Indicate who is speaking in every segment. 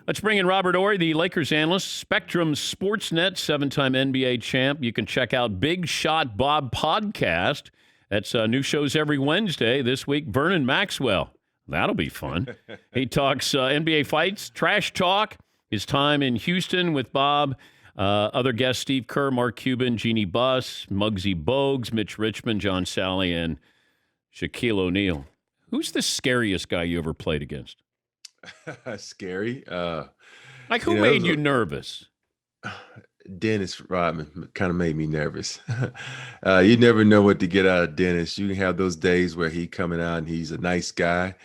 Speaker 1: Let's bring in Robert Horry, the Lakers analyst, Spectrum SportsNet, 7-time NBA champ. You can check out Big Shot Bob podcast. That's new shows every Wednesday. This week, Vernon Maxwell. That'll be fun. He talks NBA fights, trash talk, his time in Houston with Bob. Other guests, Steve Kerr, Mark Cuban, Jeannie Buss, Muggsy Bogues, Mitch Richmond, John Sally, and Shaquille O'Neal. Who's the scariest guy you ever played against?
Speaker 2: Scary.
Speaker 1: Who made you nervous?
Speaker 2: Dennis Rodman kind of made me nervous. You never know what to get out of Dennis. You can have those days where he coming out and he's a nice guy,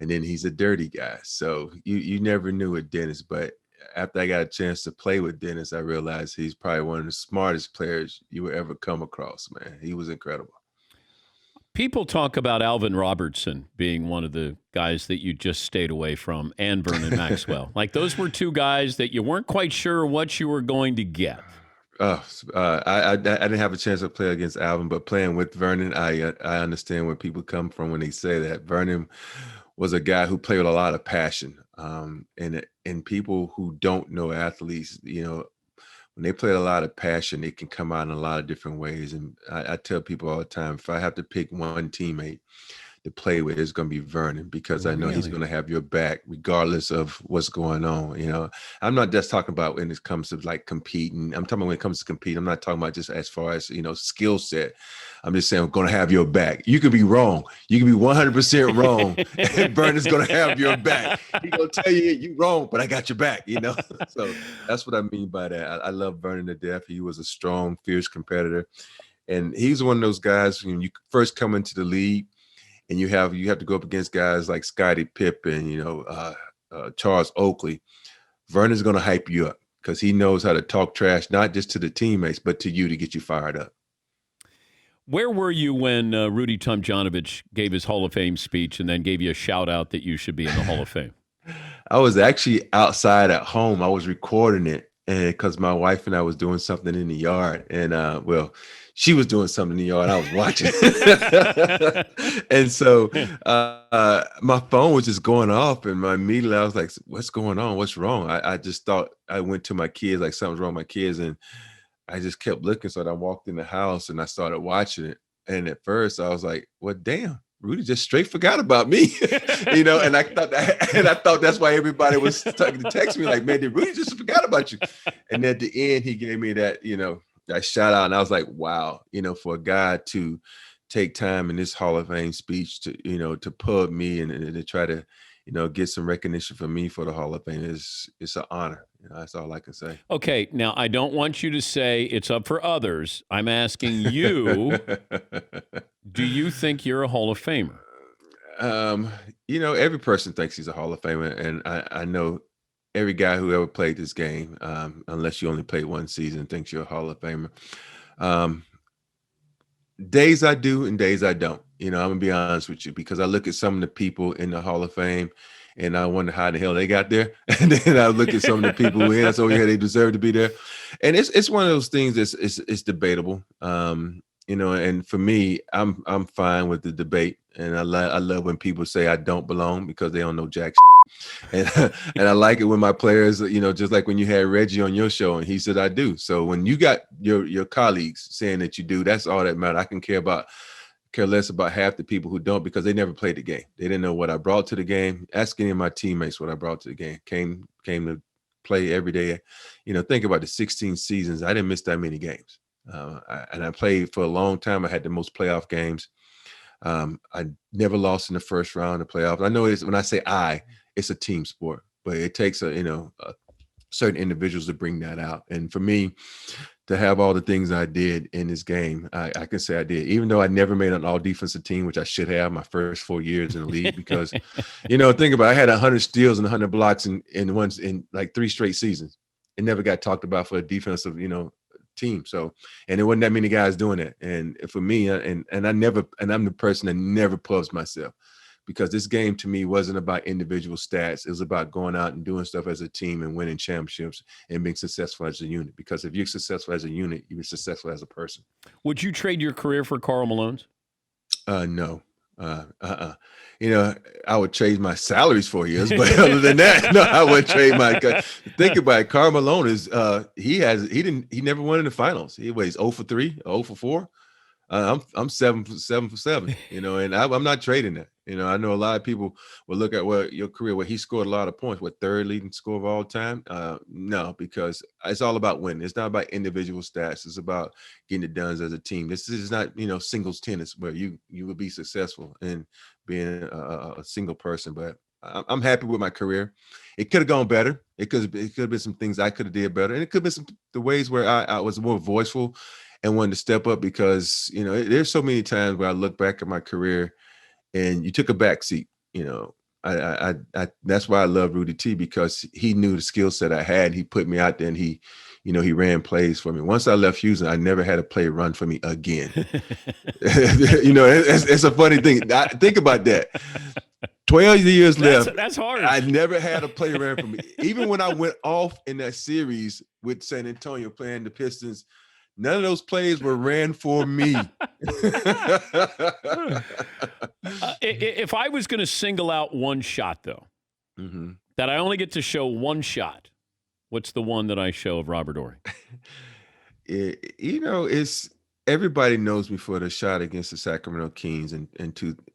Speaker 2: and then he's a dirty guy. So you never knew with Dennis. But after I got a chance to play with Dennis, I realized he's probably one of the smartest players you will ever come across, man. He was incredible.
Speaker 1: People talk about Alvin Robertson being one of the guys that you just stayed away from, and Vernon Maxwell. Like, those were two guys that you weren't quite sure what you were going to get.
Speaker 2: I didn't have a chance to play against Alvin, but playing with Vernon, I understand where people come from when they say that. Vernon was a guy who played with a lot of passion, and people who don't know athletes, when they play a lot of passion, it can come out in a lot of different ways. And I tell people all the time, if I have to pick one teammate to play with, it's going to be Vernon, because I know he's going to have your back regardless of what's going on. I'm not just talking about when it comes to like competing. I'm talking about when it comes to competing. I'm not talking about just as far as, skill set. I'm just saying I'm going to have your back. You could be wrong. You could be 100% wrong. And Vernon's going to have your back. He's going to tell you you're wrong, but I got your back, So that's what I mean by that. I love Vernon to death. He was a strong, fierce competitor. And he's one of those guys, when you first come into the league, and you have to go up against guys like Scottie Pippen, Charles Oakley. Vernon's going to hype you up because he knows how to talk trash, not just to the teammates, but to you to get you fired up.
Speaker 1: Where were you when Rudy Tomjanovich gave his Hall of Fame speech and then gave you a shout out that you should be in the Hall of Fame?
Speaker 2: I was actually outside at home. I was recording it, and because my wife and I was doing something in the yard, and she was doing something in the yard. I was watching. And so my phone was just going off, and immediately I was like, what's going on? What's wrong? I just thought, I went to my kids, like something's wrong with my kids. And I just kept looking. So I walked in the house and I started watching it. And at first I was like, well, damn, Rudy just straight forgot about me, and I thought that's why everybody was starting to text me like, man, did Rudy just forgot about you? And at the end, he gave me that, that shout out. And I was like, wow, for a guy to take time in this Hall of Fame speech to, to pub me and to try to, get some recognition for me for the Hall of Fame it's an honor. That's all I can say.
Speaker 1: Okay. Now, I don't want you to say it's up for others. I'm asking you, do you think you're a Hall of Famer?
Speaker 2: Every person thinks he's a Hall of Famer. And I know every guy who ever played this game, unless you only played one season, thinks you're a Hall of Famer. Days I do and days I don't. I'm going to be honest with you, because I look at some of the people in the Hall of Fame and I wonder how the hell they got there. And then I look at some of the people who in, so yeah, they deserve to be there. And it's one of those things that's it's debatable. And for me, I'm fine with the debate. And I love when people say I don't belong because they don't know jack shit. And I like it when my players, just like when you had Reggie on your show and he said I do. So when you got your colleagues saying that you do, that's all that matters. I can care less about half the people who don't, because they never played the game. They didn't know what I brought to the game. Ask any of my teammates what I brought to the game. Came to play every day. Think about the 16 seasons. I didn't miss that many games. And I played for a long time. I had the most playoff games. I never lost in the first round of playoffs. I know when I say it's a team sport, but it takes certain individuals to bring that out. And for me, to have all the things I did in this game, I can say I did, even though I never made an all defensive team, which I should have my first 4 years in the league, because, think about it, I had 100 steals and 100 blocks in like 3 straight seasons. It never got talked about for a defensive, team. So, and there wasn't that many guys doing it. And for me, and I'm the person that never pubs myself, because this game to me wasn't about individual stats. It was about going out and doing stuff as a team and winning championships and being successful as a unit. Because if you're successful as a unit, you're successful as a person.
Speaker 1: Would you trade your career for Karl Malone's?
Speaker 2: No. You know, I would trade my salaries for years, but other than that, no, I wouldn't trade my. Think about it. Karl Malone is he never won in the finals. He was 0 for 3, 0 for 4. I'm 7 for 7, you know, and I'm not trading that. You know, I know a lot of people will look at your career where he scored a lot of points, third leading scorer of all time. No, because it's all about winning. It's not about individual stats. It's about getting it done as a team. This is not, you know, singles tennis where you would be successful in being a single person. But I'm happy with my career. It could have gone better. It could have been some things I could have did better, and it could have been the ways where I was more voiceful and wanted to step up, because, you know, there's so many times where I look back at my career and you took a back seat. You know, I that's why I love Rudy T, because he knew the skill set I had. He put me out there, and he ran plays for me. Once I left Houston, I never had a play run for me again. You know, it's a funny thing. Think about that. 12 years left.
Speaker 1: That's hard.
Speaker 2: I never had a play ran for me. Even when I went off in that series with San Antonio playing the Pistons, none of those plays were ran for me.
Speaker 1: If I was going to single out one shot, though, that I only get to show one shot, what's the one that I show of Robert Horry?
Speaker 2: You know, it's everybody knows me for the shot against the Sacramento Kings and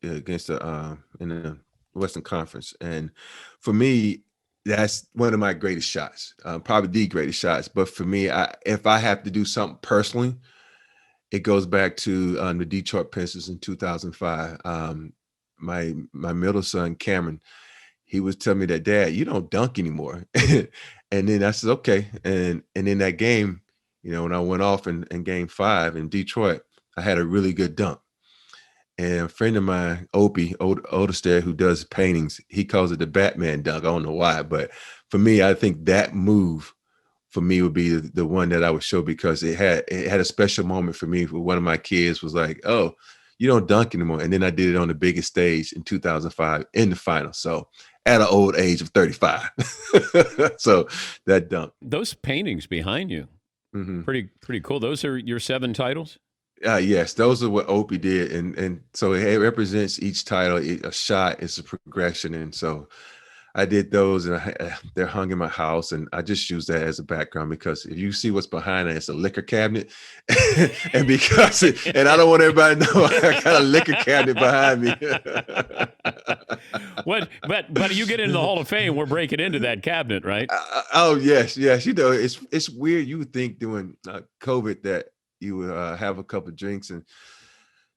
Speaker 2: against the in the Western Conference, and for me, that's one of my greatest shots, probably the greatest shots. But for me, if I have to do something personally, it goes back to the Detroit Pistons in 2005. My middle son, Cameron, he was telling me that, Dad, you don't dunk anymore. And then I said, okay. And in that game, you know, when I went off in game 5 in Detroit, I had a really good dunk. And a friend of mine, Opie, Oldester, who does paintings, he calls it the Batman dunk. I don't know why, but for me, I think that move for me would be the one that I would show, because it had a special moment for me. One of my kids was like, "Oh, you don't dunk anymore," and then I did it on the biggest stage in 2005 in the final. So at an old age of 35, so that dunk.
Speaker 1: Those paintings behind you, pretty cool. Those are your 7 titles.
Speaker 2: Yes, those are what Opie did, and so it represents each title. A shot is a progression, and so I did those, and they're hung in my house, and I just use that as a background, because if you see what's behind it, it's a liquor cabinet, and and I don't want everybody to know I got a liquor cabinet behind me.
Speaker 1: But you get into the Hall of Fame, we're breaking into that cabinet, right?
Speaker 2: Oh yes. You know, it's weird. You would think during COVID that you would have a couple of drinks, and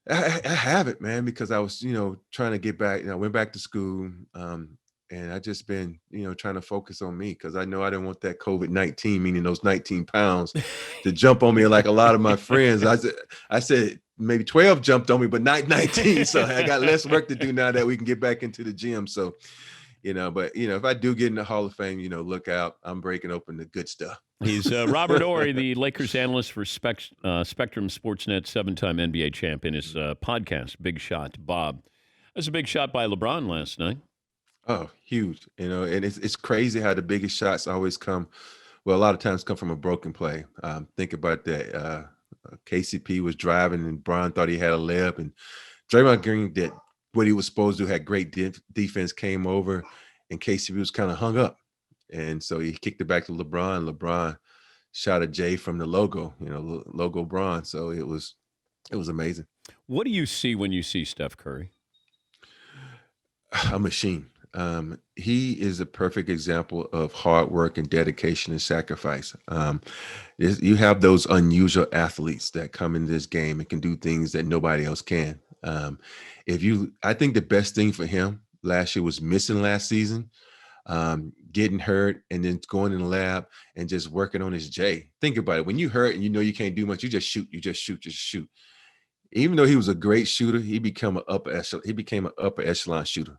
Speaker 2: I haven't, man, because I was, you know, trying to get back. You know, I went back to school, and I just been, you know, trying to focus on me, because I know I didn't want that COVID-19, meaning those 19 pounds, to jump on me like a lot of my friends. I said maybe 12 jumped on me, but not 19. So I got less work to do now that we can get back into the gym. So, you know, but, you know, if I do get in the Hall of Fame, you know, look out. I'm breaking open the good stuff.
Speaker 1: He's Robert Horry, the Lakers analyst for Spectrum SportsNet, 7-time NBA champ, in his podcast, Big Shot. Bob, that's a big shot by LeBron last night.
Speaker 2: Oh, huge. You know, and it's crazy how the biggest shots always come, well, a lot of times come from a broken play. Think about that. KCP was driving, and Bron thought he had a layup, and Draymond Green did what he was supposed to, had great defense, came over, and KCP was kind of hung up. And so he kicked it back to LeBron. LeBron shot a J from the logo, you know, logo Bron. So it was amazing.
Speaker 1: What do you see when you see Steph Curry?
Speaker 2: A machine. He is a perfect example of hard work and dedication and sacrifice. You have those unusual athletes that come in this game and can do things that nobody else can. I think the best thing for him last year was missing last season, getting hurt, and then going in the lab and just working on his J. Think about it. When you hurt and you know you can't do much, you just shoot. Even though he was a great shooter, he became an upper echelon shooter.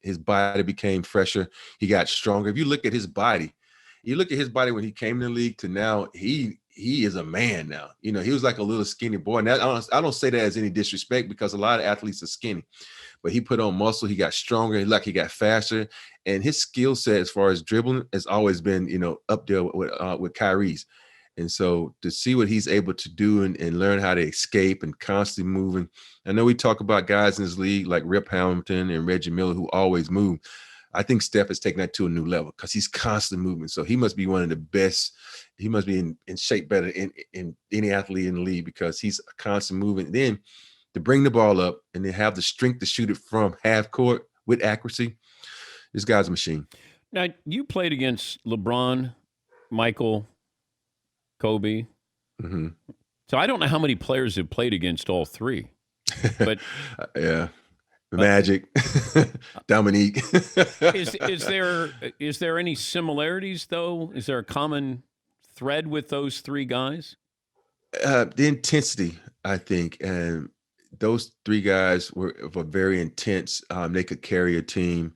Speaker 2: His body became fresher. He got stronger. If you look at his body, when he came in the league to now, he is a man now. You know, he was like a little skinny boy. And I don't say that as any disrespect, because a lot of athletes are skinny, but he put on muscle. He got stronger. He got faster, and his skill set as far as dribbling has always been, you know, up there with Kyrie's. And so to see what he's able to do and learn how to escape and constantly moving. I know we talk about guys in this league like Rip Hamilton and Reggie Miller who always move. I think Steph has taken that to a new level because he's constantly moving. So he must be one of the best. He must be in shape better in any athlete in the league because he's constantly moving. And then to bring the ball up and then have the strength to shoot it from half court with accuracy, this guy's a machine.
Speaker 1: Now, you played against LeBron, Michael, Kobe.
Speaker 2: Mm-hmm.
Speaker 1: So I don't know how many players have played against all three. But
Speaker 2: yeah. Magic, Dominique.
Speaker 1: is there any similarities though? Is there a common thread with those three guys?
Speaker 2: The intensity, I think, and those three guys were very intense. They could carry a team,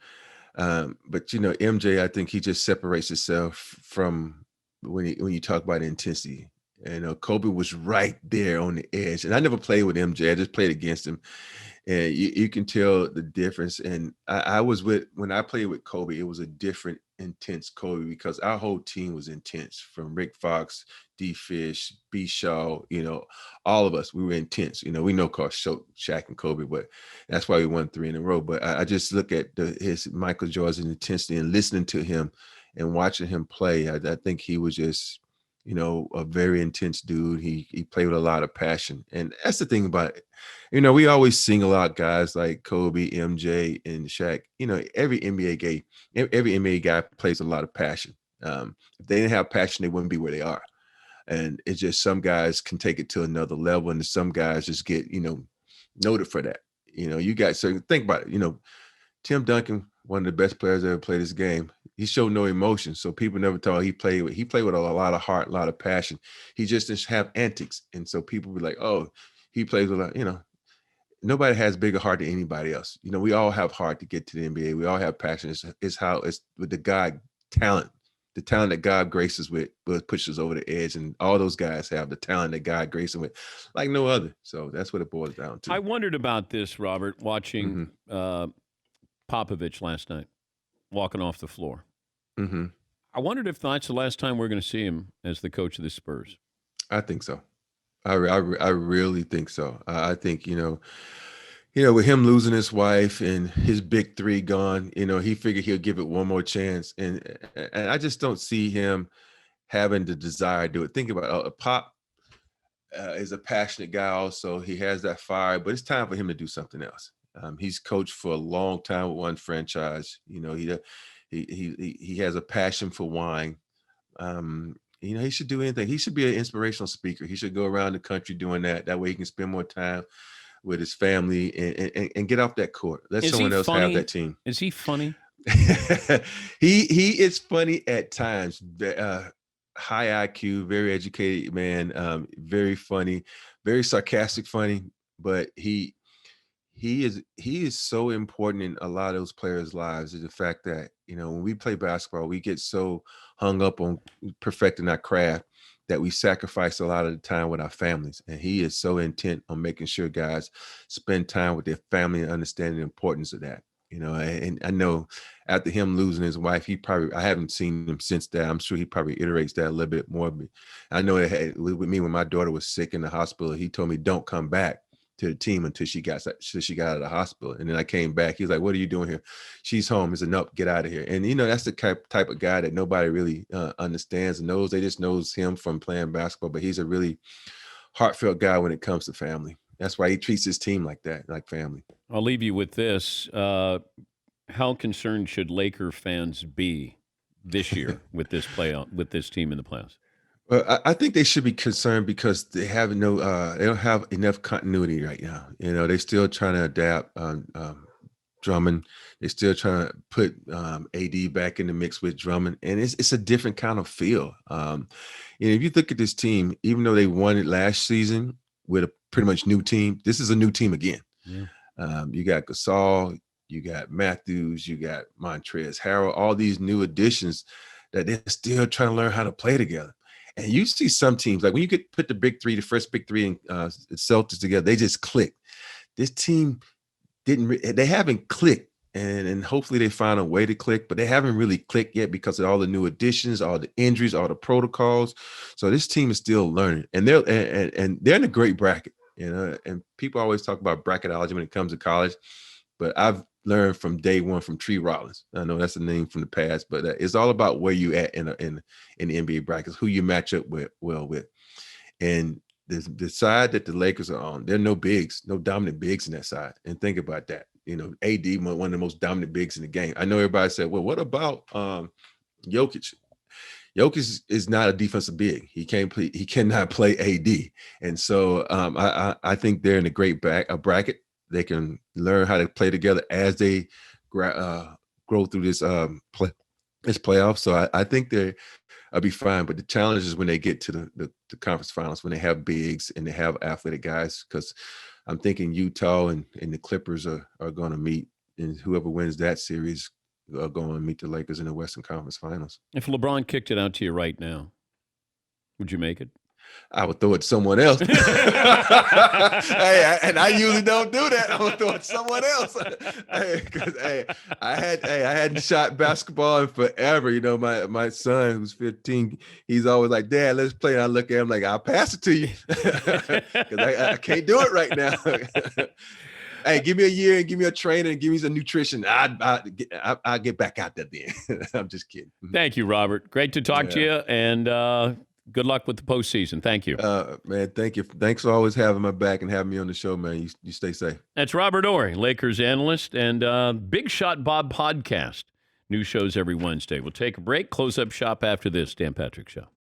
Speaker 2: but MJ, I think he just separates himself from when you talk about intensity. And Kobe was right there on the edge, and I never played with MJ. I just played against him. And you can tell the difference. And I was when I played with Kobe, it was a different, intense Kobe because our whole team was intense from Rick Fox, D Fish, B Shaw, all of us, we were intense. We know Shaq and Kobe, but that's why we won 3 in a row. But I just look at his Michael Jordan's intensity and listening to him and watching him play. I think he was just, a very intense dude. He played with a lot of passion. And that's the thing about it. We always single out guys like Kobe, MJ, and Shaq. Every NBA guy plays a lot of passion. If they didn't have passion, they wouldn't be where they are. And it's just some guys can take it to another level, and some guys just get, noted for that. So think about it. Tim Duncan, one of the best players that ever played this game. He showed no emotion, so people never thought he played with a lot of heart, a lot of passion. He just didn't have antics, and so people be like, "Oh, he plays with a lot." Nobody has bigger heart than anybody else. We all have heart to get to the NBA. We all have passion. It's how it's with the talent that God graces with pushes over the edge, and all those guys have the talent that God graces with, like no other. So that's what it boils down to.
Speaker 1: I wondered about this, Robert, watching Popovich last night, walking off the floor.
Speaker 2: Mm-hmm.
Speaker 1: I wondered if that's the last time we're going to see him as the coach of the Spurs.
Speaker 2: I think so. I really think so. I think, with him losing his wife and his big 3 gone, he figured he'll give it one more chance. And I just don't see him having the desire to do it. Think about it. Pop is a passionate guy also. He has that fire, but it's time for him to do something else. He's coached for a long time with one franchise. He has a passion for wine. He should do anything. He should be an inspirational speaker. He should go around the country doing that. That way he can spend more time with his family and get off that court. Let someone else have that team.
Speaker 1: Is he funny?
Speaker 2: He is funny at times. High IQ, very educated man, very funny, very sarcastic funny, but he is so important in a lot of those players' lives. Is the fact that when we play basketball, we get so hung up on perfecting our craft that we sacrifice a lot of the time with our families. And he is so intent on making sure guys spend time with their family and understanding the importance of that. And I know after him losing his wife, I haven't seen him since that. I'm sure he probably iterates that a little bit more. But I know with me when my daughter was sick in the hospital, he told me don't come back to the team until she got out of the hospital. And then I came back. He was like, "What are you doing here?" "She's home." I said, "Nope, get out of here." And that's the type of guy that nobody really understands and knows. They just knows him from playing basketball, but he's a really heartfelt guy when it comes to family. That's why he treats his team like that, like family.
Speaker 1: I'll leave you with this. How concerned should Laker fans be this year with this team in the playoffs?
Speaker 2: I think they should be concerned because they have they don't have enough continuity right now. They're still trying to adapt Drummond. They're still trying to put AD back in the mix with Drummond, and it's a different kind of feel. If you look at this team, even though they won it last season with a pretty much new team, this is a new team again.
Speaker 1: Yeah.
Speaker 2: You got Gasol, you got Matthews, you got Montrezl Harrell, all these new additions that they're still trying to learn how to play together. And you see some teams, like when you could put the first big 3 in Celtics together, they just click. This team they haven't clicked and hopefully they find a way to click, but they haven't really clicked yet because of all the new additions, all the injuries, all the protocols. So this team is still learning, and they're in a great bracket, and people always talk about bracketology when it comes to college, but I've learned from day one from Tree Rollins. I know that's a name from the past, but it's all about where you at in the NBA brackets, who you match up with. And the side that the Lakers are on, there are no bigs, no dominant bigs in that side. And think about that. AD, one of the most dominant bigs in the game. I know everybody said, well, what about Jokic? Jokic is not a defensive big. He cannot play AD. And so I think they're in a great bracket. They can learn how to play together as they grow through this playoff. So I think I'll be fine. But the challenge is when they get to the conference finals, when they have bigs and they have athletic guys, because I'm thinking Utah and the Clippers are going to meet, and whoever wins that series are going to meet the Lakers in the Western Conference Finals.
Speaker 1: If LeBron kicked it out to you right now, would you make it?
Speaker 2: I would throw it to someone else. And I usually don't do that. I would throw it to someone else. I hadn't shot basketball in forever. My son, who's 15, he's always like, Dad, let's play. And I look at him like, I'll pass it to you because I can't do it right now. Hey, give me a year and give me a trainer and give me some nutrition. I'll get back out there then. I'm just kidding.
Speaker 1: Thank you, Robert. Great to talk to you, and good luck with the postseason. Thank you.
Speaker 2: Man, thank you. Thanks for always having my back and having me on the show, man. You stay safe.
Speaker 1: That's Robert Horry, Lakers analyst, and Big Shot Bob podcast. New shows every Wednesday. We'll take a break, close up shop after this. Dan Patrick Show.